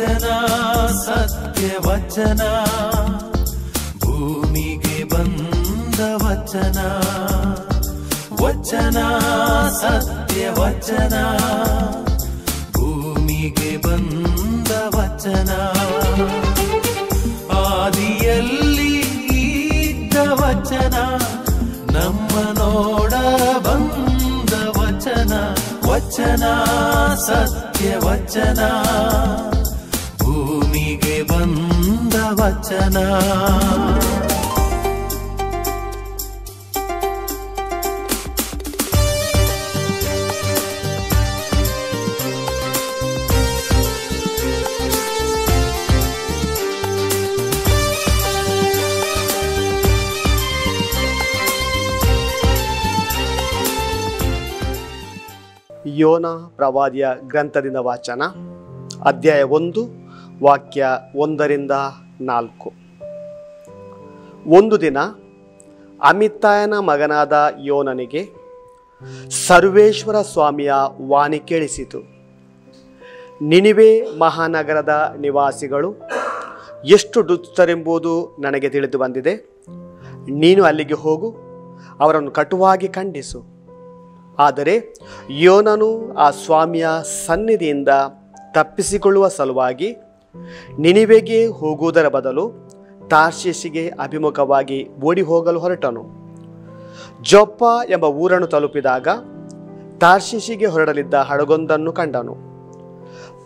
ವಚನ ಸತ್ಯ ವಚನ, ಭೂಮಿಗೆ ಬಂದ ವಚನ. ವಚನ ಸತ್ಯ ವಚನ, ಭೂಮಿಗೆ ಬಂದ ವಚನ. ಆದಿಯಲ್ಲಿ ಇದ್ದ ವಚನ, ನಮ್ಮ ನೋಡ ಬಂದ ವಚನ. ವಚನ ಸತ್ಯ ವಚನ, ಭೂಮಿಗೆ ಬಂದ ವಚನ. ಯೋನ ಪ್ರವಾದಿಯ ಗ್ರಂಥದಿಂದ ವಾಚನ, ಅಧ್ಯಾಯ 1, ವಾಕ್ಯ 1-4. ಒಂದು ದಿನ ಅಮಿತ್ತಾಯನ ಮಗನಾದ ಯೋನನಿಗೆ ಸರ್ವೇಶ್ವರ ಸ್ವಾಮಿಯ ವಾಣಿ ಕೇಳಿಸಿತು. ನಿನಿವೆ ಮಹಾನಗರದ ನಿವಾಸಿಗಳು ಎಷ್ಟು ದುಷ್ಟರೆಂಬುದು ನನಗೆ ತಿಳಿದು ಬಂದಿದೆ. ನೀನು ಅಲ್ಲಿಗೆ ಹೋಗು, ಅವರನ್ನು ಕಟುವಾಗಿ ಖಂಡಿಸು. ಆದರೆ ಯೋನನು ಆ ಸ್ವಾಮಿಯ ಸನ್ನಿಧಿಯಿಂದ ತಪ್ಪಿಸಿಕೊಳ್ಳುವ ಸಲುವಾಗಿ ನಿನಿವೆಗೆ ಹೋಗುವುದರ ಬದಲು ತಾರ್ಷೀಷಿಗೆ ಅಭಿಮುಖವಾಗಿ ಓಡಿ ಹೋಗಲು ಹೊರಟನು. ಜೊಪ್ಪ ಎಂಬ ಊರನ್ನು ತಲುಪಿದಾಗ ತಾರ್ಷೀಷಿಗೆ ಹೊರಡಲಿದ್ದ ಹಡಗೊಂದನ್ನು ಕಂಡನು.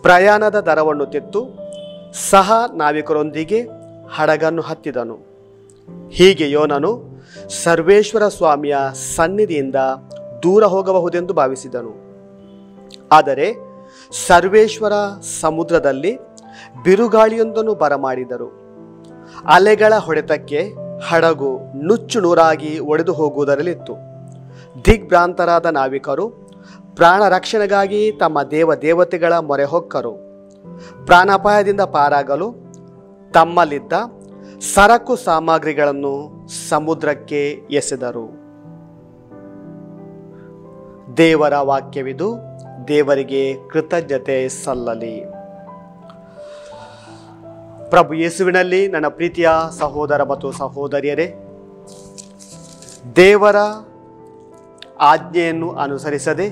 ಪ್ರಯಾಣದ ದರವನ್ನು ತೆತ್ತು ಸಹ ನಾವಿಕರೊಂದಿಗೆ ಹಡಗನ್ನು ಹತ್ತಿದನು. ಹೀಗೆ ಯೋನನು ಸರ್ವೇಶ್ವರ ಸ್ವಾಮಿಯ ಸನ್ನಿಧಿಯಿಂದ ದೂರ ಹೋಗಬಹುದೆಂದು ಭಾವಿಸಿದನು. ಆದರೆ ಸರ್ವೇಶ್ವರ ಸಮುದ್ರದಲ್ಲಿ ಬಿರುಗಾಳಿಯೊಂದನ್ನು ಬರಮಾಡಿದರು. ಅಲೆಗಳ ಹೊಡೆತಕ್ಕೆ ಹಡಗು ನುಚ್ಚು ನೂರಾಗಿ ಒಡೆದು ಹೋಗುವುದರಲ್ಲಿತ್ತು. ದಿಗ್ಭ್ರಾಂತರಾದ ನಾವಿಕರು ಪ್ರಾಣ ರಕ್ಷಣೆಗಾಗಿ ತಮ್ಮ ದೇವತೆಗಳ ಮೊರೆ ಹೊಕ್ಕರು. ಪ್ರಾಣಾಪಾಯದಿಂದ ಪಾರಾಗಲು ತಮ್ಮಲ್ಲಿದ್ದ ಸರಕು ಸಾಮಗ್ರಿಗಳನ್ನು ಸಮುದ್ರಕ್ಕೆ ಎಸೆದರು. ದೇವರ ವಾಕ್ಯವಿದು. ದೇವರಿಗೆ ಕೃತಜ್ಞತೆ ಸಲ್ಲಲಿ. ಪ್ರಭು ಯೇಸುವಿನಲ್ಲಿ ನನ್ನ ಪ್ರೀತಿಯ ಸಹೋದರ ಮತ್ತು ಸಹೋದರಿಯರೇ, ದೇವರ ಆಜ್ಞೆಯನ್ನು ಅನುಸರಿಸದೆ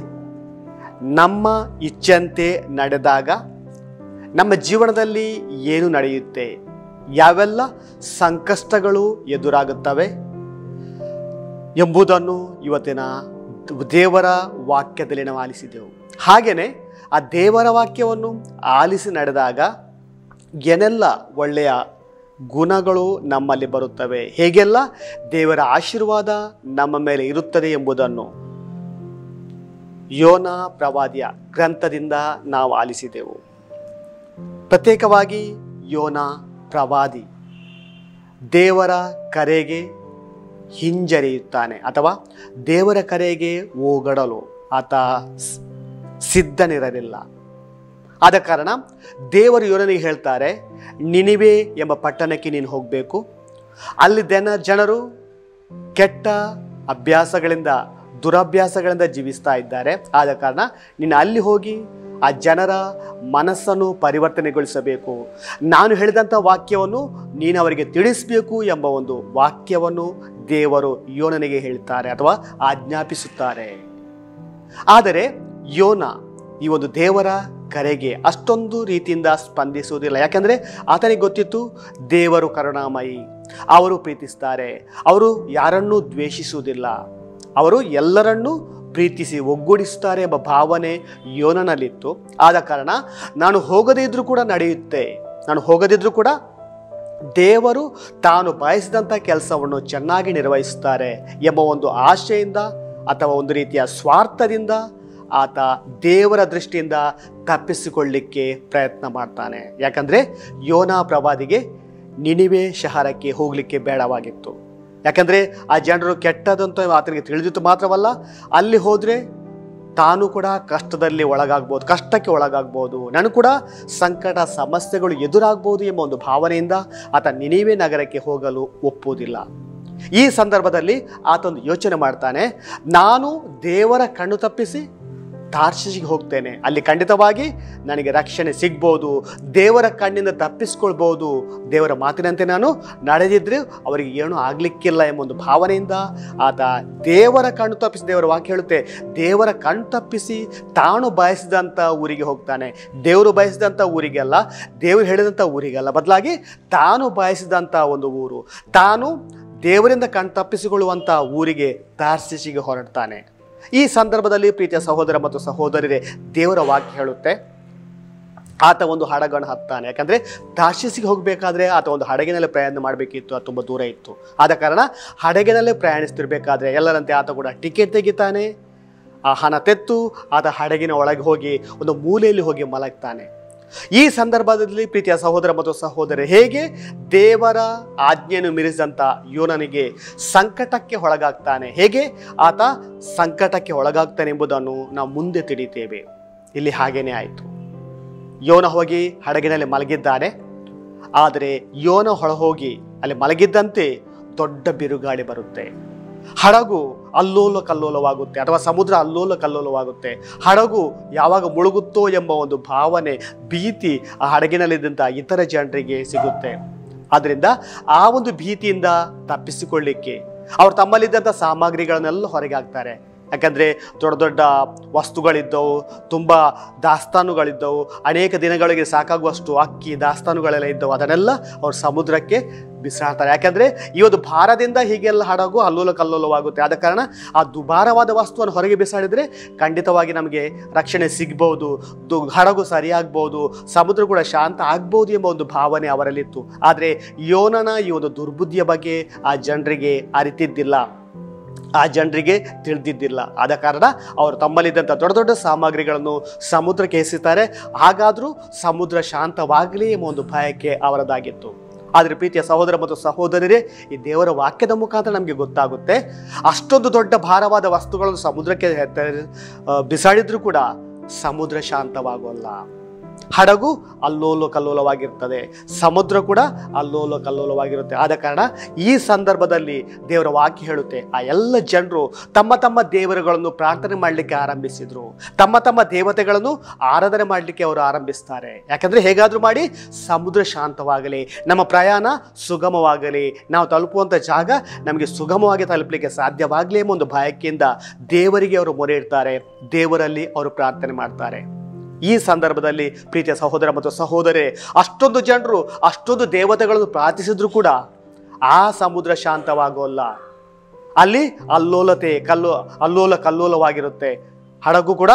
ನಮ್ಮ ಇಚ್ಛೆಯಂತೆ ನಡೆದಾಗ ನಮ್ಮ ಜೀವನದಲ್ಲಿ ಏನು ನಡೆಯುತ್ತೆ, ಯಾವೆಲ್ಲ ಸಂಕಷ್ಟಗಳು ಎದುರಾಗುತ್ತವೆ ಎಂಬುದನ್ನು ಇವತ್ತಿನ ದೇವರ ವಾಕ್ಯದಲ್ಲಿ ನಾವು ಆಲಿಸಿದೆವು. ಹಾಗೆಯೇ ಆ ದೇವರ ವಾಕ್ಯವನ್ನು ಆಲಿಸಿ ನಡೆದಾಗ ಏನೆಲ್ಲ ಒಳ್ಳೆಯ ಗುಣಗಳು ನಮ್ಮಲ್ಲಿ ಬರುತ್ತವೆ, ಹೇಗೆಲ್ಲ ದೇವರ ಆಶೀರ್ವಾದ ನಮ್ಮ ಮೇಲೆ ಇರುತ್ತದೆ ಎಂಬುದನ್ನು ಯೋನ ಪ್ರವಾದಿಯ ಗ್ರಂಥದಿಂದ ನಾವು ಆಲಿಸಿದೆವು. ಪ್ರತ್ಯೇಕವಾಗಿ ಯೋನ ಪ್ರವಾದಿ ದೇವರ ಕರೆಗೆ ಹಿಂಜರಿಯುತ್ತಾನೆ, ಅಥವಾ ದೇವರ ಕರೆಗೆ ಹೋಗಡಲು ಆತ ಸಿದ್ಧನಿರಲಿಲ್ಲ. ಆದ ಕಾರಣ ದೇವರು ಯೋನನಿಗೆ ಹೇಳ್ತಾರೆ, ನಿನಿವೆ ಎಂಬ ಪಟ್ಟಣಕ್ಕೆ ನೀನು ಹೋಗಬೇಕು. ಅಲ್ಲಿ ಜನರು ಕೆಟ್ಟ ಅಭ್ಯಾಸಗಳಿಂದ ದುರಭ್ಯಾಸಗಳಿಂದ ಜೀವಿಸ್ತಾ ಇದ್ದಾರೆ. ಆದ ಕಾರಣ ನೀನು ಅಲ್ಲಿ ಹೋಗಿ ಆ ಜನರ ಮನಸ್ಸನ್ನು ಪರಿವರ್ತನೆಗೊಳಿಸಬೇಕು. ನಾನು ಹೇಳಿದಂಥ ವಾಕ್ಯವನ್ನು ನೀನು ಅವರಿಗೆ ತಿಳಿಸಬೇಕು ಎಂಬ ಒಂದು ವಾಕ್ಯವನ್ನು ದೇವರು ಯೋನನಿಗೆ ಹೇಳ್ತಾರೆ ಅಥವಾ ಆಜ್ಞಾಪಿಸುತ್ತಾರೆ. ಆದರೆ ಯೋನ ಈ ಒಂದು ದೇವರ ಕರೆಗೆ ಅಷ್ಟೊಂದು ರೀತಿಯಿಂದ ಸ್ಪಂದಿಸುವುದಿಲ್ಲ. ಯಾಕೆಂದರೆ ಆತನಿಗೆ ಗೊತ್ತಿತ್ತು, ದೇವರು ಕರುಣಾಮಯಿ, ಅವರು ಪ್ರೀತಿಸ್ತಾರೆ, ಅವರು ಯಾರನ್ನೂ ದ್ವೇಷಿಸುವುದಿಲ್ಲ, ಅವರು ಎಲ್ಲರನ್ನೂ ಪ್ರೀತಿಸಿ ಒಗ್ಗೂಡಿಸುತ್ತಾರೆ ಎಂಬ ಭಾವನೆ ಯೋನನಲ್ಲಿತ್ತು. ಆದ ಕಾರಣ ನಾನು ಹೋಗದೇ ಇದ್ರೂ ಕೂಡ ನಡೆಯುತ್ತೆ, ನಾನು ಹೋಗದಿದ್ರೂ ಕೂಡ ದೇವರು ತಾನು ಬಯಸಿದಂಥ ಕೆಲಸವನ್ನು ಚೆನ್ನಾಗಿ ನಿರ್ವಹಿಸುತ್ತಾರೆ ಎಂಬ ಒಂದು ಆಶೆಯಿಂದ ಅಥವಾ ಒಂದು ರೀತಿಯ ಸ್ವಾರ್ಥದಿಂದ ಆತ ದೇವರ ದೃಷ್ಟಿಯಿಂದ ತಪ್ಪಿಸಿಕೊಳ್ಳಲಿಕ್ಕೆ ಪ್ರಯತ್ನ ಮಾಡ್ತಾನೆ. ಯಾಕಂದರೆ ಯೋನ ಪ್ರವಾದಿಗೆ ನಿನಿವೆ ಶಹರಕ್ಕೆ ಹೋಗಲಿಕ್ಕೆ ಬೇಡವಾಗಿತ್ತು. ಯಾಕಂದರೆ ಆ ಜನರು ಕೆಟ್ಟದಂತ ಆತನಿಗೆ ತಿಳಿದಿತ್ತು. ಮಾತ್ರವಲ್ಲ, ಅಲ್ಲಿ ಹೋದರೆ ತಾನು ಕೂಡ ಕಷ್ಟಕ್ಕೆ ಒಳಗಾಗ್ಬೋದು, ನನಗೂ ಕೂಡ ಸಂಕಟ ಸಮಸ್ಯೆಗಳು ಎದುರಾಗ್ಬೋದು ಎಂಬ ಒಂದು ಭಾವನೆಯಿಂದ ಆತ ನಿನಿವೆ ನಗರಕ್ಕೆ ಹೋಗಲು ಒಪ್ಪುವುದಿಲ್ಲ. ಈ ಸಂದರ್ಭದಲ್ಲಿ ಆತೊಂದು ಯೋಚನೆ ಮಾಡ್ತಾನೆ, ನಾನು ದೇವರ ಕಣ್ಣು ತಪ್ಪಿಸಿ ತಾರ್ಷೀಷಿಗೆ ಹೋಗ್ತೇನೆ, ಅಲ್ಲಿ ಖಂಡಿತವಾಗಿ ನನಗೆ ರಕ್ಷಣೆ ಸಿಗ್ಬೋದು, ದೇವರ ಕಣ್ಣಿಂದ ತಪ್ಪಿಸ್ಕೊಳ್ಬೋದು, ದೇವರ ಮಾತಿನಂತೆ ನಾನು ನಡೆದಿದ್ರೆ ಅವರಿಗೆ ಏನೂ ಆಗಲಿಕ್ಕಿಲ್ಲ ಎಂಬ ಒಂದು ಭಾವನೆಯಿಂದ ಆತ ದೇವರ ಕಣ್ಣು ತಪ್ಪಿಸಿ, ದೇವರ ವಾಕ್ಯ ಹೇಳುತ್ತೆ, ದೇವರ ಕಣ್ಣು ತಪ್ಪಿಸಿ ತಾನು ಬಯಸಿದಂಥ ಊರಿಗೆ ಹೋಗ್ತಾನೆ. ದೇವರು ಬಯಸಿದಂಥ ಊರಿಗೆ ಅಲ್ಲ, ದೇವರು ಹೇಳಿದಂಥ ಊರಿಗೆ ಅಲ್ಲ, ಬದಲಾಗಿ ತಾನು ಬಯಸಿದಂಥ ಒಂದು ಊರು, ತಾನು ದೇವರಿಂದ ಕಣ್ಣು ತಪ್ಪಿಸಿಕೊಳ್ಳುವಂಥ ಊರಿಗೆ ತಾರ್ಷೀಷಿಗೆ ಹೊರಡ್ತಾನೆ. ಈ ಸಂದರ್ಭದಲ್ಲಿ ಪ್ರೀತಿಯ ಸಹೋದರ ಮತ್ತು ಸಹೋದರರೇ, ದೇವರ ವಾಕ್ಯ ಹೇಳುತ್ತೆ ಆತ ಒಂದು ಹಡಗನ್ನು ಹತ್ತಾನೆ. ಯಾಕಂದರೆ ತಾರ್ಷೀಷಿಗೆ ಹೋಗಬೇಕಾದ್ರೆ ಆತ ಒಂದು ಹಡಗಿನಲ್ಲಿ ಪ್ರಯಾಣ ಮಾಡಬೇಕಿತ್ತು, ಅದು ತುಂಬ ದೂರ ಇತ್ತು. ಆದ ಕಾರಣ ಹಡಗಿನಲ್ಲೇ ಪ್ರಯಾಣಿಸ್ತಿರ್ಬೇಕಾದ್ರೆ ಎಲ್ಲರಂತೆ ಆತ ಕೂಡ ಟಿಕೆಟ್ ತೆಗಿತಾನೆ. ಆ ಹಣ ತೆತ್ತು ಆತ ಹಡಗಿನ ಒಳಗೆ ಹೋಗಿ ಒಂದು ಮೂಲೆಯಲ್ಲಿ ಹೋಗಿ ಮಲಗ್ತಾನೆ. ಈ ಸಂದರ್ಭದಲ್ಲಿ ಪ್ರೀತಿಯ ಸಹೋದರ ಮತ್ತು ಸಹೋದರಿ, ಹೇಗೆ ದೇವರ ಆಜ್ಞೆಯನ್ನು ಮೀರಿಸಿದಂಥ ಯೋನನಿಗೆ ಸಂಕಟಕ್ಕೆ ಒಳಗಾಗ್ತಾನೆ, ಹೇಗೆ ಆತ ಸಂಕಟಕ್ಕೆ ಒಳಗಾಗ್ತಾನೆ ಎಂಬುದನ್ನು ನಾವು ಮುಂದೆ ತಿಳಿತೇವೆ. ಇಲ್ಲಿ ಹಾಗೇನೆ ಆಯಿತು. ಯೋನ ಹೋಗಿ ಹಡಗಿನಲ್ಲಿ ಮಲಗಿದ್ದಾನೆ. ಆದರೆ ಯೋನ ಹೊರಹೋಗಿ ಅಲ್ಲಿ ಮಲಗಿದ್ದಂತೆ ದೊಡ್ಡ ಬಿರುಗಾಳಿ ಬರುತ್ತೆ. ಹಡಗು ಅಲ್ಲೋಲ ಕಲ್ಲೋಲವಾಗುತ್ತೆ, ಅಥವಾ ಸಮುದ್ರ ಅಲ್ಲೋಲ ಕಲ್ಲೋಲವಾಗುತ್ತೆ. ಹಡಗು ಯಾವಾಗ ಮುಳುಗುತ್ತೋ ಎಂಬ ಒಂದು ಭಾವನೆ, ಭೀತಿ ಆ ಹಡಗಿನಲ್ಲಿದ್ದಂಥ ಇತರ ಜನರಿಗೆ ಸಿಗುತ್ತೆ. ಆದ್ದರಿಂದ ಆ ಒಂದು ಭೀತಿಯಿಂದ ತಪ್ಪಿಸಿಕೊಳ್ಳಿಕ್ಕೆ ಅವರು ತಮ್ಮಲ್ಲಿದ್ದಂಥ ಸಾಮಗ್ರಿಗಳನ್ನೆಲ್ಲ ಹೊರಗೆ ಹಾಕ್ತಾರೆ. ಯಾಕಂದರೆ ದೊಡ್ಡ ದೊಡ್ಡ ವಸ್ತುಗಳಿದ್ದವು, ತುಂಬ ದಾಸ್ತಾನುಗಳಿದ್ದವು, ಅನೇಕ ದಿನಗಳಿಗೆ ಸಾಕಾಗುವಷ್ಟು ಅಕ್ಕಿ ದಾಸ್ತಾನುಗಳೆಲ್ಲ ಇದ್ದವು. ಅದನ್ನೆಲ್ಲ ಅವರು ಸಮುದ್ರಕ್ಕೆ ಬಿಸಾಡ್ತಾರೆ. ಯಾಕಂದರೆ ಈ ಒಂದು ಭಾರದಿಂದ ಹೀಗೆಲ್ಲ ಹಡಗು ಅಲ್ಲೋಲ ಕಲ್ಲೋಲವಾಗುತ್ತೆ. ಆದ ಕಾರಣ ಆ ದುಬಾರವಾದ ವಸ್ತುವನ್ನು ಹೊರಗೆ ಬಿಸಾಡಿದರೆ ಖಂಡಿತವಾಗಿ ನಮಗೆ ರಕ್ಷಣೆ ಸಿಗ್ಬೋದು, ಹಡಗು ಸರಿಯಾಗ್ಬೋದು, ಸಮುದ್ರ ಕೂಡ ಶಾಂತ ಆಗ್ಬೋದು ಎಂಬ ಒಂದು ಭಾವನೆ ಅವರಲ್ಲಿತ್ತು. ಆದರೆ ಯೋನನ ಈ ಒಂದು ದುರ್ಬುದ್ಧಿಯ ಬಗ್ಗೆ ಆ ಜನರಿಗೆ ಅರಿತಿದ್ದಿಲ್ಲ, ಆ ಜನರಿಗೆ ತಿಳಿದಿದ್ದಿಲ್ಲ. ಆದ ಕಾರಣ ಅವರು ತಮ್ಮಲ್ಲಿದ್ದಂಥ ದೊಡ್ಡ ದೊಡ್ಡ ಸಾಮಗ್ರಿಗಳನ್ನು ಸಮುದ್ರಕ್ಕೆ ಎಸೆಯುತ್ತಾರೆ. ಹಾಗಾದರೂ ಸಮುದ್ರ ಶಾಂತವಾಗಲಿ ಎಂಬ ಒಂದು ಭಯಕ್ಕೆ ಅವರದಾಗಿತ್ತು. ಆದರೆ ಪ್ರೀತಿಯ ಸಹೋದರ ಮತ್ತು ಸಹೋದರರೇ, ಈ ದೇವರ ವಾಕ್ಯದ ಮುಖಾಂತರ ನಮಗೆ ಗೊತ್ತಾಗುತ್ತೆ, ಅಷ್ಟೊಂದು ದೊಡ್ಡ ಭಾರವಾದ ವಸ್ತುಗಳನ್ನು ಸಮುದ್ರಕ್ಕೆ ಬಿಸಾಡಿದ್ರೂ ಕೂಡ ಸಮುದ್ರ ಶಾಂತವಾಗೋಲ್ಲ. ಹಡಗು ಅಲ್ಲೋಲ ಕಲ್ಲೋಲವಾಗಿರ್ತದೆ, ಸಮುದ್ರ ಕೂಡ ಅಲ್ಲೋಲ ಕಲ್ಲೋಲವಾಗಿರುತ್ತೆ. ಆದ ಕಾರಣ ಈ ಸಂದರ್ಭದಲ್ಲಿ ದೇವರ ವಾಕ್ಯ ಹೇಳುತ್ತೆ, ಆ ಎಲ್ಲ ಜನರು ತಮ್ಮ ತಮ್ಮ ದೇವರುಗಳನ್ನು ಪ್ರಾರ್ಥನೆ ಮಾಡಲಿಕ್ಕೆ ಆರಂಭಿಸಿದ್ರು, ತಮ್ಮ ತಮ್ಮ ದೇವತೆಗಳನ್ನು ಆರಾಧನೆ ಮಾಡಲಿಕ್ಕೆ ಅವರು ಆರಂಭಿಸ್ತಾರೆ. ಯಾಕಂದರೆ ಹೇಗಾದರೂ ಮಾಡಿ ಸಮುದ್ರ ಶಾಂತವಾಗಲಿ, ನಮ್ಮ ಪ್ರಯಾಣ ಸುಗಮವಾಗಲಿ, ನಾವು ತಲುಪುವಂಥ ಜಾಗ ನಮಗೆ ಸುಗಮವಾಗಿ ತಲುಪಲಿಕ್ಕೆ ಸಾಧ್ಯವಾಗಲಿ ಎಂಬ ಒಂದು ಬಯಕೆಯಿಂದ ದೇವರಿಗೆ ಅವರು ಮೊರೆ ಇಡ್ತಾರೆ, ದೇವರಲ್ಲಿ ಅವರು ಪ್ರಾರ್ಥನೆ ಮಾಡ್ತಾರೆ. ಈ ಸಂದರ್ಭದಲ್ಲಿ ಪ್ರೀತಿಯ ಸಹೋದರ ಮತ್ತು ಸಹೋದರೇ, ಅಷ್ಟೊಂದು ಜನರು ಅಷ್ಟೊಂದು ದೇವತೆಗಳನ್ನು ಪ್ರಾರ್ಥಿಸಿದ್ರು ಕೂಡ ಆ ಸಮುದ್ರ ಶಾಂತವಾಗೋಲ್ಲ. ಅಲ್ಲಿ ಅಲ್ಲೋಲ ಕಲ್ಲೋಲವಾಗಿರುತ್ತೆ. ಹಡಗು ಕೂಡ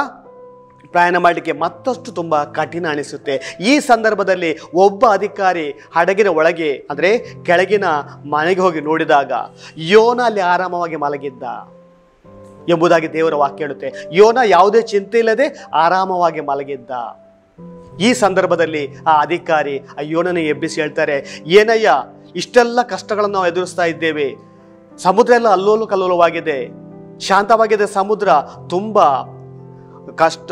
ಪ್ರಯಾಣ ಮಾಡಲಿಕ್ಕೆ ಮತ್ತಷ್ಟು ತುಂಬ ಕಠಿಣ ಅನಿಸುತ್ತೆ. ಈ ಸಂದರ್ಭದಲ್ಲಿ ಒಬ್ಬ ಅಧಿಕಾರಿ ಹಡಗಿನ ಒಳಗೆ ಅಂದರೆ ಕೆಳಗಿನ ಮನೆಗೆ ಹೋಗಿ ನೋಡಿದಾಗ ಯೋನ ಅಲ್ಲಿ ಆರಾಮವಾಗಿ ಮಲಗಿದ್ದ ಎಂಬುದಾಗಿ ದೇವರ ವಾಕ್ಯ ಹೇಳುತ್ತೆ. ಯೋನ ಯಾವುದೇ ಚಿಂತೆ ಇಲ್ಲದೆ ಆರಾಮವಾಗಿ ಮಲಗಿದ್ದ. ಈ ಸಂದರ್ಭದಲ್ಲಿ ಆ ಅಧಿಕಾರಿ ಆ ಯೋನನ ಎಬ್ಬಿಸಿ ಹೇಳ್ತಾರೆ, ಏನಯ್ಯ ಇಷ್ಟೆಲ್ಲ ಕಷ್ಟಗಳನ್ನು ನಾವು ಎದುರಿಸ್ತಾ ಇದ್ದೇವೆ, ಸಮುದ್ರ ಎಲ್ಲ ಅಲ್ಲೋಲು ಕಲ್ಲೋಲವಾಗಿದೆ, ಶಾಂತವಾಗಿದೆ ಸಮುದ್ರ, ತುಂಬ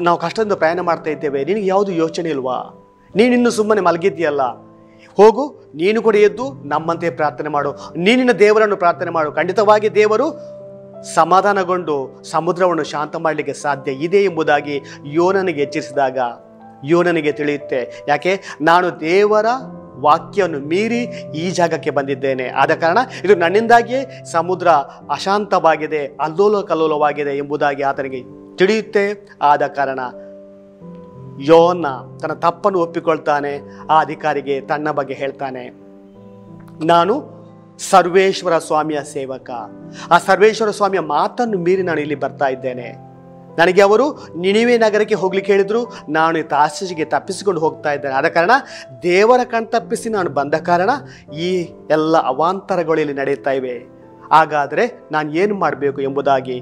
ನಾವು ಕಷ್ಟದಿಂದ ಪ್ರಯಾಣ ಮಾಡ್ತಾ ಇದ್ದೇವೆ, ನಿನಗೆ ಯಾವುದು ಯೋಚನೆ ಇಲ್ವಾ? ನೀನಿನ್ನು ಸುಮ್ಮನೆ ಮಲಗಿದ್ದೀಯಲ್ಲ, ಹೋಗು ನೀನು ಕೂಡ ಎದ್ದು ನಮ್ಮಂತೆ ಪ್ರಾರ್ಥನೆ ಮಾಡು, ನೀನಿನ ದೇವರನ್ನು ಪ್ರಾರ್ಥನೆ ಮಾಡು, ಖಂಡಿತವಾಗಿ ದೇವರು ಸಮಾಧಾನಗೊಂಡು ಸಮುದ್ರವನ್ನು ಶಾಂತ ಮಾಡಲಿಕ್ಕೆ ಸಾಧ್ಯ ಇದೆ ಎಂಬುದಾಗಿ ಯೋನನಿಗೆ ಎಚ್ಚರಿಸಿದಾಗ ಯೋನನಿಗೆ ತಿಳಿಯುತ್ತೆ, ಯಾಕೆ ನಾನು ದೇವರ ವಾಕ್ಯವನ್ನು ಮೀರಿ ಈ ಜಾಗಕ್ಕೆ ಬಂದಿದ್ದೇನೆ, ಆದ ಕಾರಣ ಇದು ನನ್ನಿಂದಾಗಿಯೇ ಸಮುದ್ರ ಅಶಾಂತವಾಗಿದೆ, ಅಲ್ಲೋಲ ಕಲ್ಲೋಲವಾಗಿದೆ ಎಂಬುದಾಗಿ ಆತನಿಗೆ ತಿಳಿಯುತ್ತೆ. ಆದ ಕಾರಣ ಯೋನ ತನ್ನ ತಪ್ಪನ್ನು ಒಪ್ಪಿಕೊಳ್ತಾನೆ. ಆ ಅಧಿಕಾರಿಗೆ ತನ್ನ ಬಗ್ಗೆ ಹೇಳ್ತಾನೆ, ನಾನು ಸರ್ವೇಶ್ವರ ಸ್ವಾಮಿಯ ಸೇವಕ, ಆ ಸರ್ವೇಶ್ವರ ಸ್ವಾಮಿಯ ಮಾತನ್ನು ಮೀರಿ ನಾನು ಇಲ್ಲಿ ಬರ್ತಾ ಇದ್ದೇನೆ. ನನಗೆ ಅವರು ನಿನಿವೆ ನಗರಕ್ಕೆ ಹೋಗ್ಲಿಕ್ಕೆ ಹೇಳಿದ್ರು, ನಾನು ತಾರ್ಷೀಷಿಗೆ ತಪ್ಪಿಸಿಕೊಂಡು ಹೋಗ್ತಾ ಇದ್ದೇನೆ. ಆದ ಕಾರಣ ದೇವರ ಕಣ್ ತಪ್ಪಿಸಿ ನಾನು ಬಂದ ಕಾರಣ ಈ ಎಲ್ಲ ಅವಾಂತರಗಳು ಇಲ್ಲಿ ನಡೆಯುತ್ತಾ ಇವೆ. ಹಾಗಾದರೆ ನಾನು ಏನು ಮಾಡಬೇಕು ಎಂಬುದಾಗಿ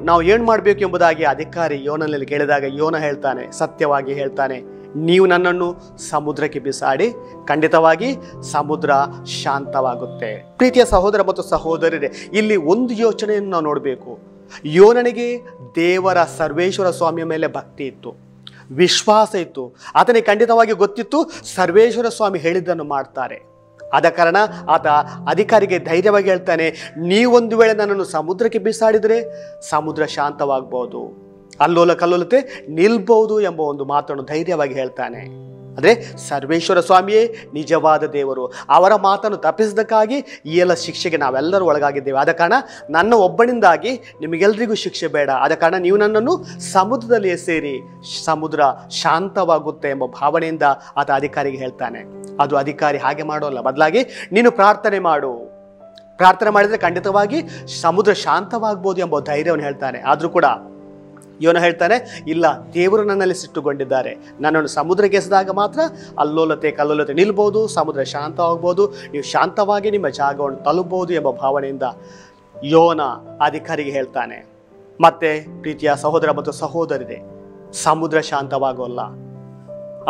ನಾವು ಏನು ಮಾಡಬೇಕು ಎಂಬುದಾಗಿ ಅಧಿಕಾರಿ ಯೋನನಲ್ಲಿ ಕೇಳಿದಾಗ ಯೋನ ಹೇಳ್ತಾನೆ, ಸತ್ಯವಾಗಿ ಹೇಳ್ತಾನೆ, ನೀವು ನನ್ನನ್ನು ಸಮುದ್ರಕ್ಕೆ ಬಿಸಾಡಿ ಖಂಡಿತವಾಗಿ ಸಮುದ್ರ ಶಾಂತವಾಗುತ್ತೆ. ಪ್ರೀತಿಯ ಸಹೋದರ ಮತ್ತು ಸಹೋದರರೇ, ಇಲ್ಲಿ ಒಂದು ಯೋಚನೆಯನ್ನು ನಾವು ನೋಡಬೇಕು. ಯೋನನಿಗೆ ದೇವರ ಸರ್ವೇಶ್ವರ ಸ್ವಾಮಿಯ ಮೇಲೆ ಭಕ್ತಿ ಇತ್ತು, ವಿಶ್ವಾಸ ಇತ್ತು. ಆತನಿಗೆ ಖಂಡಿತವಾಗಿ ಗೊತ್ತಿತ್ತು ಸರ್ವೇಶ್ವರ ಸ್ವಾಮಿ ಹೇಳಿದ್ದನ್ನು ಮಾಡ್ತಾರೆ. ಆದ ಕಾರಣ ಆತ ಅಧಿಕಾರಿಗೆ ಧೈರ್ಯವಾಗಿ ಹೇಳ್ತಾನೆ, ನೀವೊಂದು ವೇಳೆ ನನ್ನನ್ನು ಸಮುದ್ರಕ್ಕೆ ಬಿಸಾಡಿದರೆ ಸಮುದ್ರ ಶಾಂತವಾಗ್ಬೋದು. ಅಲ್ಲೋಲ ಕಲ್ಲೋಲತೆ ನಿಲ್ಬಹುದು ಎಂಬ ಒಂದು ಮಾತನ್ನು ಧೈರ್ಯವಾಗಿ ಹೇಳ್ತಾನೆ. ಅಂದರೆ ಸರ್ವೇಶ್ವರ ಸ್ವಾಮಿಯೇ ನಿಜವಾದ ದೇವರು. ಅವರ ಮಾತನ್ನು ತಪ್ಪಿಸಿದ್ದಕ್ಕಾಗಿ ಈ ಎಲ್ಲ ಶಿಕ್ಷೆಗೆ ನಾವೆಲ್ಲರೂ ಒಳಗಾಗಿದ್ದೇವೆ. ಆದ ಕಾರಣ ನನ್ನ ಒಬ್ಬನಿಂದಾಗಿ ನಿಮಗೆಲ್ಲರಿಗೂ ಶಿಕ್ಷೆ ಬೇಡ. ಆದ ಕಾರಣ ನೀವು ನನ್ನನ್ನು ಸಮುದ್ರದಲ್ಲಿ ಎಸೇರಿ, ಸಮುದ್ರ ಶಾಂತವಾಗುತ್ತೆ ಎಂಬ ಭಾವನೆಯಿಂದ ಆತ ಅಧಿಕಾರಿಗೆ ಹೇಳ್ತಾನೆ. ಅದು ಅಧಿಕಾರಿ ಹಾಗೆ ಮಾಡೋಲ್ಲ, ಬದಲಾಗಿ ನೀನು ಪ್ರಾರ್ಥನೆ ಮಾಡು, ಪ್ರಾರ್ಥನೆ ಮಾಡಿದರೆ ಖಂಡಿತವಾಗಿ ಸಮುದ್ರ ಶಾಂತವಾಗ್ಬೋದು ಎಂಬ ಧೈರ್ಯವನ್ನು ಹೇಳ್ತಾನೆ. ಆದರೂ ಕೂಡ ಯೋನ ಹೇಳ್ತಾನೆ, ಇಲ್ಲ, ದೇವರು ನನ್ನಲ್ಲಿ ಸಿಟ್ಟುಗೊಂಡಿದ್ದಾರೆ, ನನ್ನನ್ನು ಸಮುದ್ರಕ್ಕೆ ಎಸೆದಾಗ ಮಾತ್ರ ಅಲ್ಲೋಲತೆ ಕಲ್ಲೋಲತೆ ನಿಲ್ಬೋದು, ಸಮುದ್ರ ಶಾಂತವಾಗ್ಬೋದು, ನೀವು ಶಾಂತವಾಗಿ ನಿಮ್ಮ ಜಾಗವನ್ನು ತಲುಪಬಹುದು ಎಂಬ ಭಾವನೆಯಿಂದ ಯೋನ ಅಧಿಕಾರಿಗೆ ಹೇಳ್ತಾನೆ. ಮತ್ತೆ ಪ್ರೀತಿಯ ಸಹೋದರ ಮತ್ತು ಸಹೋದರಿದೆ, ಸಮುದ್ರ ಶಾಂತವಾಗೋಲ್ಲ,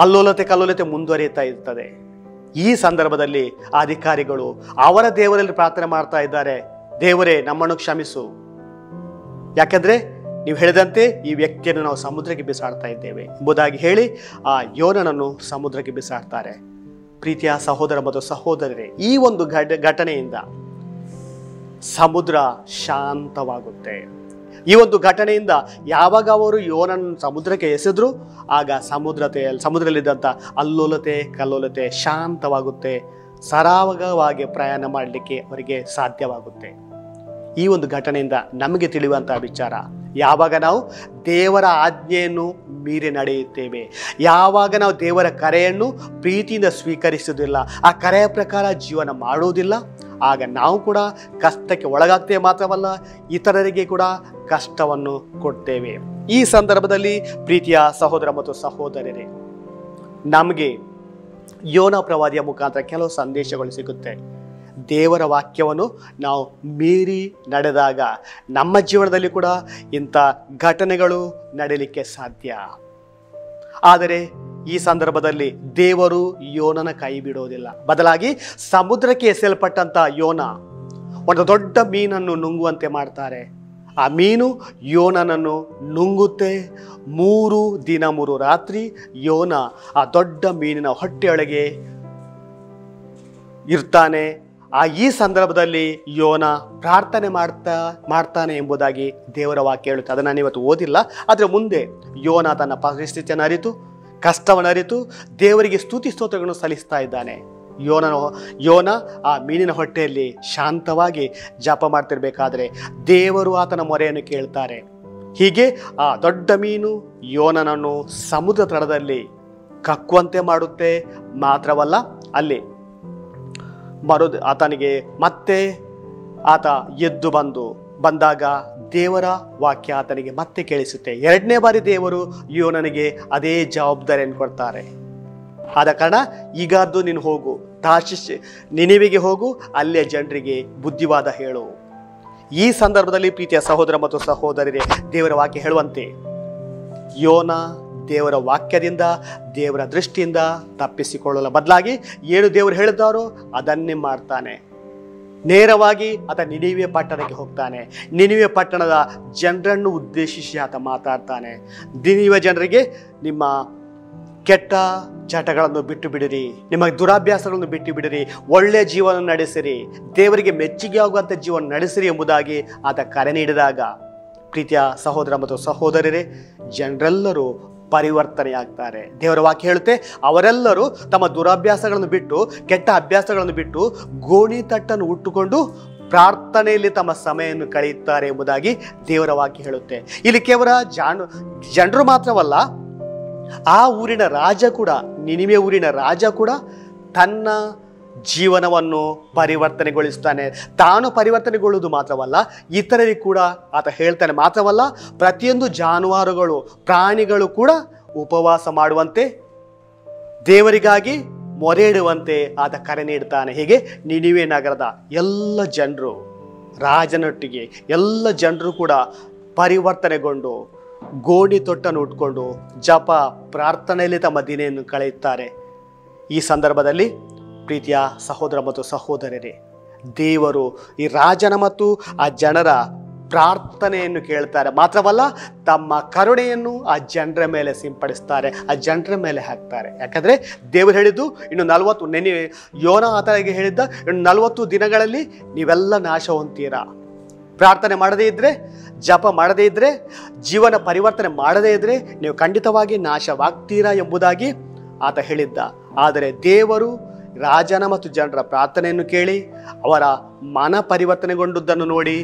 ಅಲ್ಲೋಲತೆ ಕಲ್ಲೋಲತೆ ಮುಂದುವರಿಯುತ್ತಾ ಇರ್ತದೆ. ಈ ಸಂದರ್ಭದಲ್ಲಿ ಅಧಿಕಾರಿಗಳು ಅವರ ದೇವರಲ್ಲಿ ಪ್ರಾರ್ಥನೆ ಮಾಡ್ತಾ ಇದ್ದಾರೆ, ದೇವರೇ ನಮ್ಮನ್ನು ಕ್ಷಮಿಸು, ಯಾಕೆಂದ್ರೆ ನೀವು ಹೇಳಿದಂತೆ ಈ ವ್ಯಕ್ತಿಯನ್ನು ನಾವು ಸಮುದ್ರಕ್ಕೆ ಬಿಸಾಡ್ತಾ ಇದ್ದೇವೆ ಎಂಬುದಾಗಿ ಹೇಳಿ ಆ ಯೋನನನ್ನು ಸಮುದ್ರಕ್ಕೆ ಬಿಸಾಡ್ತಾರೆ. ಪ್ರೀತಿಯ ಸಹೋದರ ಮತ್ತು ಸಹೋದರರೇ, ಈ ಒಂದು ಘಟನೆಯಿಂದ ಸಮುದ್ರ ಶಾಂತವಾಗುತ್ತೆ. ಈ ಒಂದು ಘಟನೆಯಿಂದ ಯಾವಾಗ ಅವರು ಯೋನನ್ನು ಸಮುದ್ರಕ್ಕೆ ಎಸೆದ್ರು, ಆಗ ಸಮುದ್ರದಲ್ಲಿದ್ದಂಥ ಅಲ್ಲೋಲತೆ ಕಲ್ಲೋಲತೆ ಶಾಂತವಾಗುತ್ತೆ, ಸರಾಗವಾಗಿ ಪ್ರಯಾಣ ಮಾಡಲಿಕ್ಕೆ ಅವರಿಗೆ ಸಾಧ್ಯವಾಗುತ್ತೆ. ಈ ಒಂದು ಘಟನೆಯಿಂದ ನಮಗೆ ತಿಳಿಯುವಂತಹ ವಿಚಾರ, ಯಾವಾಗ ನಾವು ದೇವರ ಆಜ್ಞೆಯನ್ನು ಮೀರಿ ನಡೆಯುತ್ತೇವೆ, ಯಾವಾಗ ನಾವು ದೇವರ ಕರೆಯನ್ನು ಪ್ರೀತಿಯಿಂದ ಸ್ವೀಕರಿಸುವುದಿಲ್ಲ, ಆ ಕರೆಯ ಪ್ರಕಾರ ಜೀವನ ಮಾಡುವುದಿಲ್ಲ, ಆಗ ನಾವು ಕೂಡ ಕಷ್ಟಕ್ಕೆ ಒಳಗಾಗ್ತೇವೆ. ಮಾತ್ರವಲ್ಲ, ಇತರರಿಗೆ ಕೂಡ ಕಷ್ಟವನ್ನು ಕೊಡ್ತೇವೆ. ಈ ಸಂದರ್ಭದಲ್ಲಿ ಪ್ರೀತಿಯ ಸಹೋದರ ಮತ್ತು ಸಹೋದರರೇ, ನಮಗೆ ಯೋನ ಪ್ರವಾದಿಯ ಮುಖಾಂತರ ಕೆಲವು ಸಂದೇಶಗಳು ಸಿಗುತ್ತೆ. ದೇವರ ವಾಕ್ಯವನ್ನು ನಾವು ಮೀರಿ ನಡೆದಾಗ ನಮ್ಮ ಜೀವನದಲ್ಲಿ ಕೂಡ ಇಂಥ ಘಟನೆಗಳು ನಡೆಯಲಿಕ್ಕೆ ಸಾಧ್ಯ. ಆದರೆ ಈ ಸಂದರ್ಭದಲ್ಲಿ ದೇವರು ಯೋನನ ಕೈ ಬಿಡೋದಿಲ್ಲ. ಬದಲಾಗಿ ಸಮುದ್ರಕ್ಕೆ ಎಸೆಯಲ್ಪಟ್ಟಂಥ ಯೋನ ಒಂದು ದೊಡ್ಡ ಮೀನನ್ನು ನುಂಗುವಂತೆ ಮಾಡ್ತಾರೆ. ಆ ಮೀನು ಯೋನನನ್ನು ನುಂಗುತ್ತೆ. 3 ದಿನ 3 ರಾತ್ರಿ ಯೋನ ಆ ದೊಡ್ಡ ಮೀನಿನ ಹೊಟ್ಟೆಯೊಳಗೆ ಇರ್ತಾನೆ. ಈ ಸಂದರ್ಭದಲ್ಲಿ ಯೋನ ಪ್ರಾರ್ಥನೆ ಮಾಡ್ತಾನೆ ಎಂಬುದಾಗಿ ದೇವರ ವಾಕ್ಯ ಹೇಳುತ್ತೆ. ಅದನ್ನು ನಾನು ಇವತ್ತು ಓದಿಲ್ಲ, ಆದರೆ ಮುಂದೆ ಯೋನ ತನ್ನ ಪರಿಸ್ಥಿತಿಯನ್ನು ಅರಿತು, ಕಷ್ಟವನ್ನು ಅರಿತು ದೇವರಿಗೆ ಸ್ತುತಿ ಸ್ತೋತ್ರಗಳನ್ನು ಸಲ್ಲಿಸ್ತಾ ಇದ್ದಾನೆ. ಯೋನ ಆ ಮೀನಿನ ಹೊಟ್ಟೆಯಲ್ಲಿ ಶಾಂತವಾಗಿ ಜಪ ಮಾಡ್ತಿರ್ಬೇಕಾದ್ರೆ ದೇವರು ಆತನ ಮೊರೆಯನ್ನು ಕೇಳ್ತಾರೆ. ಹೀಗೆ ಆ ದೊಡ್ಡ ಮೀನು ಯೋನನನ್ನು ಸಮುದ್ರ ತಳದಲ್ಲಿ ಕಕ್ಕುವಂತೆ ಮಾಡುತ್ತೆ. ಮಾತ್ರವಲ್ಲ, ಅಲ್ಲಿ ಆತನಿಗೆ ಮತ್ತೆ ಆತ ಎದ್ದು ಬಂದಾಗ ದೇವರ ವಾಕ್ಯ ಆತನಿಗೆ ಮತ್ತೆ ಕೇಳಿಸುತ್ತೆ. 2ನೇ ಬಾರಿ ದೇವರು ಯೋನನಿಗೆ ಅದೇ ಜವಾಬ್ದಾರಿಯನ್ನು ಕೊಡ್ತಾರೆ. ಆದ ಕಾರಣ ಈಗಾದ್ದು ನೀನು ಹೋಗು, ನಿನಿವೆಗೆ ಹೋಗು, ಅಲ್ಲಿಯ ಜನರಿಗೆ ಬುದ್ಧಿವಾದ ಹೇಳು. ಈ ಸಂದರ್ಭದಲ್ಲಿ ಪ್ರೀತಿಯ ಸಹೋದರ ಮತ್ತು ಸಹೋದರರೇ, ದೇವರ ವಾಕ್ಯ ಹೇಳುವಂತೆ ಯೋನ ದೇವರ ವಾಕ್ಯದಿಂದ ದೇವರ ದೃಷ್ಟಿಯಿಂದ ತಪ್ಪಿಸಿಕೊಳ್ಳಲ್ಲ. ಬದಲಾಗಿ ಏನು ದೇವರು ಹೇಳಿದ್ದಾರೋ ಅದನ್ನೇ ಮಾಡ್ತಾನೆ. ನೇರವಾಗಿ ಆತ ನಿನಿವೆ ಪಟ್ಟಣಕ್ಕೆ ಹೋಗ್ತಾನೆ. ನಿನಿವೆ ಪಟ್ಟಣದ ಜನರನ್ನು ಉದ್ದೇಶಿಸಿ ಆತ ಮಾತಾಡ್ತಾನೆ. ನಿನಿವೆ ಜನರಿಗೆ, ನಿಮ್ಮ ಕೆಟ್ಟ ಚಟಗಳನ್ನು ಬಿಟ್ಟು ಬಿಡಿರಿ, ನಿಮ್ಮ ದುರಾಭ್ಯಾಸಗಳನ್ನು ಬಿಟ್ಟು ಬಿಡಿರಿ, ಒಳ್ಳೆಯ ಜೀವನ ನಡೆಸಿರಿ, ದೇವರಿಗೆ ಮೆಚ್ಚುಗೆ ಆಗುವಂಥ ಜೀವನ ನಡೆಸಿರಿ ಎಂಬುದಾಗಿ ಆತ ಕರೆ ನೀಡಿದಾಗ ಪ್ರೀತಿಯ ಸಹೋದರ ಮತ್ತು ಸಹೋದರರೇ, ಜನರೆಲ್ಲರೂ ಪರಿವರ್ತನೆಯಾಗ್ತಾರೆ. ದೇವರ ವಾಕ್ಯ ಹೇಳುತ್ತೆ, ಅವರೆಲ್ಲರೂ ತಮ್ಮ ದುರಾಭ್ಯಾಸಗಳನ್ನು ಬಿಟ್ಟು, ಕೆಟ್ಟ ಅಭ್ಯಾಸಗಳನ್ನು ಬಿಟ್ಟು ಗೋಣಿ ತಟ್ಟನ್ನು ಉಟ್ಟುಕೊಂಡು ಪ್ರಾರ್ಥನೆಯಲ್ಲಿ ತಮ್ಮ ಸಮಯವನ್ನು ಕಳೆಯುತ್ತಾರೆ ಎಂಬುದಾಗಿ ದೇವರ ವಾಕ್ಯ ಹೇಳುತ್ತೆ. ಇಲ್ಲಿ ಕೇವಲ ಜನರು ಮಾತ್ರವಲ್ಲ, ಆ ಊರಿನ ರಾಜ ಕೂಡ, ನಿನಿವೆ ಊರಿನ ರಾಜ ಕೂಡ ತನ್ನ ಜೀವನವನ್ನು ಪರಿವರ್ತನೆಗೊಳಿಸ್ತಾನೆ. ತಾನು ಪರಿವರ್ತನೆಗೊಳ್ಳುವುದು ಮಾತ್ರವಲ್ಲ, ಇತರರಿಗೆ ಕೂಡ ಆತ ಹೇಳ್ತಾನೆ. ಮಾತ್ರವಲ್ಲ, ಪ್ರತಿಯೊಂದು ಜಾನುವಾರುಗಳು, ಪ್ರಾಣಿಗಳು ಕೂಡ ಉಪವಾಸ ಮಾಡುವಂತೆ, ದೇವರಿಗಾಗಿ ಮೊರೆ ಇಡುವಂತೆ ಆತ ಕರೆ ನೀಡ್ತಾನೆ. ಹೀಗೆ ನಿನಿವೆ ನಗರದ ಎಲ್ಲ ಜನರು, ರಾಜನೊಟ್ಟಿಗೆ ಎಲ್ಲ ಜನರು ಕೂಡ ಪರಿವರ್ತನೆಗೊಂಡು ಗೋಣಿ ತೊಟ್ಟನ್ನು ಉಟ್ಕೊಂಡು ಜಪ ಪ್ರಾರ್ಥನೆಯಲ್ಲಿ ತಮ್ಮ ದಿನೆಯನ್ನು ಕಳೆಯುತ್ತಾರೆ. ಈ ಸಂದರ್ಭದಲ್ಲಿ ಪ್ರೀತಿಯ ಸಹೋದರ ಮತ್ತು ಸಹೋದರರೇ, ದೇವರು ಈ ರಾಜನ ಮತ್ತು ಆ ಜನರ ಪ್ರಾರ್ಥನೆಯನ್ನು ಕೇಳ್ತಾರೆ. ಮಾತ್ರವಲ್ಲ, ತಮ್ಮ ಕರುಣೆಯನ್ನು ಆ ಜನರ ಮೇಲೆ ಸಿಂಪಡಿಸ್ತಾರೆ, ಆ ಜನರ ಮೇಲೆ ಹಾಕ್ತಾರೆ. ಯಾಕಂದರೆ ದೇವರು ಹೇಳಿದ್ದು ಇನ್ನು 40 ಯೋನ ಆತನಿಗೆ ಹೇಳಿದ್ದ, ಇನ್ನು 40 ದಿನಗಳಲ್ಲಿ ನೀವೆಲ್ಲ ನಾಶ ಹೊಂತೀರಾ, ಪ್ರಾರ್ಥನೆ ಮಾಡದೇ ಇದ್ದರೆ, ಜಪ ಮಾಡದೇ ಇದ್ದರೆ, ಜೀವನ ಪರಿವರ್ತನೆ ಮಾಡದೇ ಇದ್ದರೆ ನೀವು ಖಂಡಿತವಾಗಿ ನಾಶವಾಗ್ತೀರಾ ಎಂಬುದಾಗಿ ಆತ ಹೇಳಿದ್ದ. ಆದರೆ ದೇವರು ರಾಜನ ಮತ್ತು ಜನರ ಪ್ರಾರ್ಥನೆಯನ್ನು ಕೇಳಿ ಅವರ ಮನ ಪರಿವರ್ತನೆಗೊಂಡುದನ್ನು ನೋಡಿ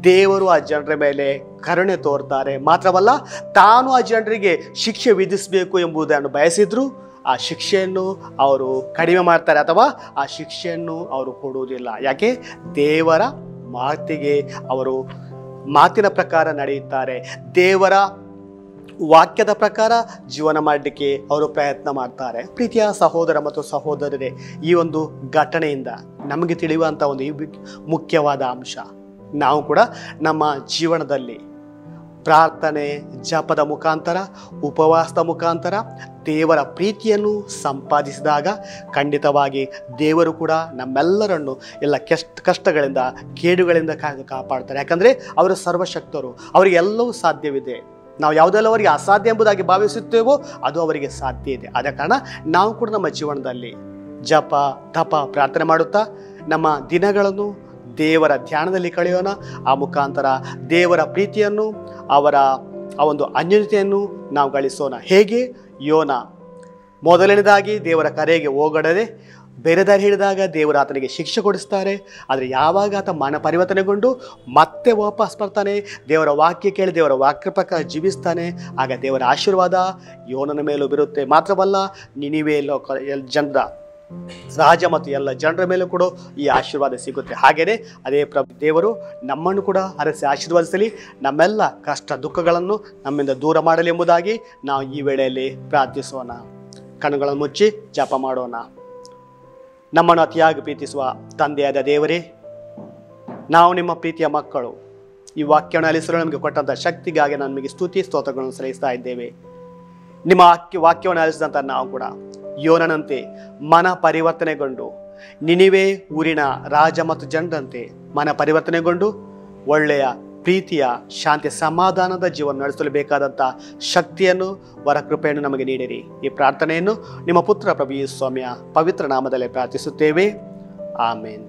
ದೇವರು ಆ ಜನರ ಮೇಲೆ ಕರುಣೆ ತೋರ್ತಾರೆ. ಮಾತ್ರವಲ್ಲ, ತಾನು ಆ ಜನರಿಗೆ ಶಿಕ್ಷೆ ವಿಧಿಸಬೇಕು ಎಂಬುದನ್ನು ಬಯಸಿದ್ರು ಆ ಶಿಕ್ಷೆಯನ್ನು ಅವರು ಕಡಿಮೆ ಮಾಡ್ತಾರೆ, ಅಥವಾ ಆ ಶಿಕ್ಷೆಯನ್ನು ಅವರು ಕೊಡುವುದಿಲ್ಲ. ಯಾಕೆ? ದೇವರ ಮಾತಿಗೆ ಅವರು ಮಾತಿನ ಪ್ರಕಾರ ನಡೆಯುತ್ತಾರೆ. ದೇವರ ವಾಕ್ಯದ ಪ್ರಕಾರ ಜೀವನ ಮಾಡಲಿಕ್ಕೆ ಅವರು ಪ್ರಯತ್ನ ಮಾಡ್ತಾರೆ. ಪ್ರೀತಿಯ ಸಹೋದರ ಮತ್ತು ಸಹೋದರರೇ, ಈ ಒಂದು ಘಟನೆಯಿಂದ ನಮಗೆ ತಿಳಿಯುವಂಥ ಒಂದು ಮುಖ್ಯವಾದ ಅಂಶ, ನಾವು ಕೂಡ ನಮ್ಮ ಜೀವನದಲ್ಲಿ ಪ್ರಾರ್ಥನೆ, ಜಪದ ಮುಖಾಂತರ, ಉಪವಾಸದ ಮುಖಾಂತರ ದೇವರ ಪ್ರೀತಿಯನ್ನು ಸಂಪಾದಿಸಿದಾಗ ಖಂಡಿತವಾಗಿ ದೇವರು ಕೂಡ ನಮ್ಮೆಲ್ಲರನ್ನು ಎಲ್ಲ ಕಷ್ಟಗಳಿಂದ, ಕೇಡುಗಳಿಂದ ಕಾಪಾಡ್ತಾರೆ. ಯಾಕಂದರೆ ಅವರು ಸರ್ವಶಕ್ತರು, ಅವರಿಗೆ ಎಲ್ಲವೂ ಸಾಧ್ಯವಿದೆ. ನಾವು ಯಾವುದೆಲ್ಲ ಅವರಿಗೆ ಅಸಾಧ್ಯ ಎಂಬುದಾಗಿ ಭಾವಿಸುತ್ತೇವೋ ಅದು ಅವರಿಗೆ ಸಾಧ್ಯ ಇದೆ. ಆದ ಕಾರಣ ನಾವು ಕೂಡ ನಮ್ಮ ಜೀವನದಲ್ಲಿ ಜಪ, ತಪ, ಪ್ರಾರ್ಥನೆ ಮಾಡುತ್ತಾ ನಮ್ಮ ದಿನಗಳನ್ನು ದೇವರ ಧ್ಯಾನದಲ್ಲಿ ಕಳೆಯೋಣ. ಆ ಮುಖಾಂತರ ದೇವರ ಪ್ರೀತಿಯನ್ನು, ಅವರ ಆ ಒಂದು ಅನ್ಯೋನ್ಯತೆಯನ್ನು ನಾವು ಗಳಿಸೋಣ. ಹೇಗೆ? ಯೋನ ಮೊದಲನೇದಾಗಿ ದೇವರ ಕರೆಗೆ ಹೋಗಡದೆ ಬೇರೆ ದಾರಿ ಹಿಡಿದಾಗ ದೇವರು ಆತನಿಗೆ ಶಿಕ್ಷೆ ಕೊಡಿಸ್ತಾರೆ. ಆದರೆ ಯಾವಾಗ ಆತ ಮನ ಪರಿವರ್ತನೆಗೊಂಡು ಮತ್ತೆ ವಾಪಸ್ ಬರ್ತಾನೆ, ದೇವರ ವಾಕ್ಯ ಕೇಳಿ ದೇವರ ವಾಕ್ಯ ಪ್ರಕಾರ ಜೀವಿಸ್ತಾನೆ, ಆಗ ದೇವರ ಆಶೀರ್ವಾದ ಯೋನನ ಮೇಲೂ ಬೀರುತ್ತೆ. ಮಾತ್ರವಲ್ಲ, ನಿನಿವೆ ಜನರ ರಾಜ ಮತ್ತು ಎಲ್ಲ ಜನರ ಮೇಲೂ ಕೂಡ ಈ ಆಶೀರ್ವಾದ ಸಿಗುತ್ತೆ. ಹಾಗೆಯೇ ಅದೇ ದೇವರು ನಮ್ಮನ್ನು ಕೂಡ ಹರಸಿ ಆಶೀರ್ವದಿಸಲಿ, ನಮ್ಮೆಲ್ಲ ಕಷ್ಟ ದುಃಖಗಳನ್ನು ನಮ್ಮಿಂದ ದೂರ ಮಾಡಲಿ ಎಂಬುದಾಗಿ ನಾವು ಈ ವೇಳೆಯಲ್ಲಿ ಪ್ರಾರ್ಥಿಸೋಣ. ಕಣ್ಣುಗಳನ್ನು ಮುಚ್ಚಿ ಜಪ ಮಾಡೋಣ. ನಮ್ಮನ್ನು ಅತಿಯಾಗಿ ಪ್ರೀತಿಸುವ ತಂದೆಯಾದ ದೇವರೇ, ನಾವು ನಿಮ್ಮ ಪ್ರೀತಿಯ ಮಕ್ಕಳು. ಈ ವಾಕ್ಯವನ್ನು ಆಲಿಸಲು ನಮಗೆ ಕೊಟ್ಟಂಥ ಶಕ್ತಿಗಾಗಿ ನಾನು ನಿಮಗೆ ಸ್ತುತಿ ಸ್ತೋತ್ರಗಳನ್ನು ಸಲ್ಲಿಸ್ತಾ ಇದ್ದೇವೆ. ನಿಮ್ಮ ವಾಕ್ಯವನ್ನು ಆಲಿಸಿದಂಥ ನಾವು ಕೂಡ ಯೋನನಂತೆ ಮನ ಪರಿವರ್ತನೆಗೊಂಡು, ನಿನಿವೆ ಊರಿನ ರಾಜ ಮತ್ತು ಜನರಂತೆ ಮನ ಪರಿವರ್ತನೆಗೊಂಡು ಒಳ್ಳೆಯ ಪ್ರೀತಿಯ, ಶಾಂತಿ, ಸಮಾಧಾನದ ಜೀವನ ನಡೆಸಲು ಬೇಕಾದಂಥ ಶಕ್ತಿಯನ್ನು, ವರ ಕೃಪೆಯನ್ನು ನಮಗೆ ನೀಡಿರಿ. ಈ ಪ್ರಾರ್ಥನೆಯನ್ನು ನಿಮ್ಮ ಪುತ್ರ ಪ್ರಭು ಯೇಸು ಸ್ವಾಮಿಯ ಪವಿತ್ರ ನಾಮದಲ್ಲಿ ಪ್ರಾರ್ಥಿಸುತ್ತೇವೆ. ಆಮೇನ್.